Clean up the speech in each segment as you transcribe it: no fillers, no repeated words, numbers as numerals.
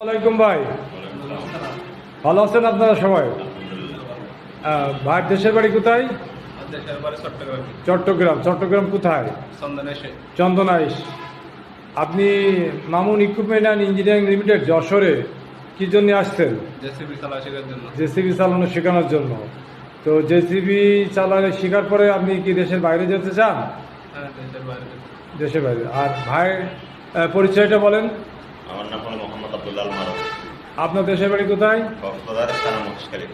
ওয়ালাইকুম ভাই, ভালো আছেন আপনারা সবাই? ভাই দেশের বাড়ি কোথায়? চট্টগ্রাম। চট্টগ্রাম কোথায়? চন্দনাইশ। আপনি Mamun equipment and engineering limited যশোরে কি জন্য আসছেন? জেসিবি চালানো শেখানোর জন্য। তো জেসিবি চালানো শেখার পরে আপনি কি দেশের বাইরে যেতে চান? দেশের বাইরে। আর ভাইয়ের পরিচয়টা বলেন। আমার নাম হলো মোহাম্মদ আব্দুল্লাহ মারুফ। আপনার দেশের বাড়ি কোথায়? কক্সবাজার থানা মহেশখালী।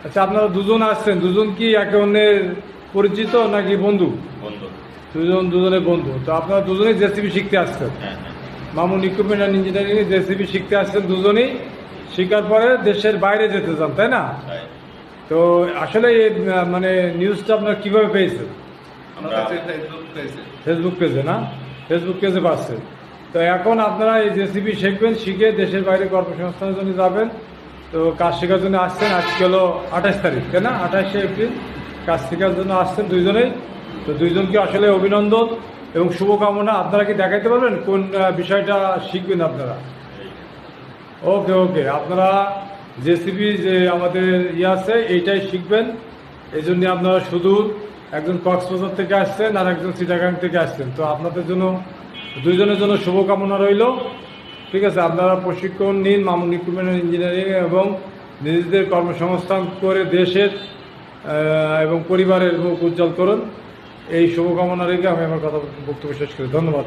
আচ্ছা, আপনারা দুজন আসছেন, দুজন কি একে অন্যের পরিচিত নাকি বন্ধু? বন্ধু। দুজনের বন্ধু। তো আপনারা দুজনেই জেসিবি শিখতে আসছেন? হ্যাঁ হ্যাঁ। Mamun equipment and engineering JCB শিখতে আসছেন দুজনেই, শেখার পরে দেশের বাইরে যেতে চান, তাই না? তাই তো আসলে এই মানে নিউজটা আপনারা কিভাবে পেয়েছেন? আমরা ফেসবুক পেজে না? ফেসবুক পেজে পাচ্ছেন। তো এখন আপনারা এই জেসিবি শিখবেন, শিখে দেশের বাইরে কর্মসংস্থানের জন্য যাবেন। তো কাজ শেখার জন্য আসছেন, আজকে হলো 28 তারিখ, তাই না? 28শে এপ্রিল কাজ শেখার জন্য আসছেন দুইজনেই। তো দুইজনকে আসলে অভিনন্দন এবং শুভকামনা। আপনারা কি দেখাইতে পারবেন কোন বিষয়টা শিখবেন আপনারা? ওকে ওকে, আপনারা জেসিবি যে আমাদের আছে এইটাই শিখবেন। এই জন্য আপনারা সুদূর, একজন কক্সবাজার থেকে আসছেন আর একজন চিটাগাং থেকে আসছেন। তো আপনাদের জন্য দুইজনের জন্য শুভকামনা রইল। ঠিক আছে, আপনারা প্রশিক্ষণ নিন মামুন ইকুইপমেন্ট ইঞ্জিনিয়ারিং এবং নিজেদের কর্মসংস্থান করে দেশের এবং পরিবারের মুখ উজ্জ্বল করুন। এই শুভকামনা রেখে আমি আমার কথা বক্তব্য শেষ করি। ধন্যবাদ।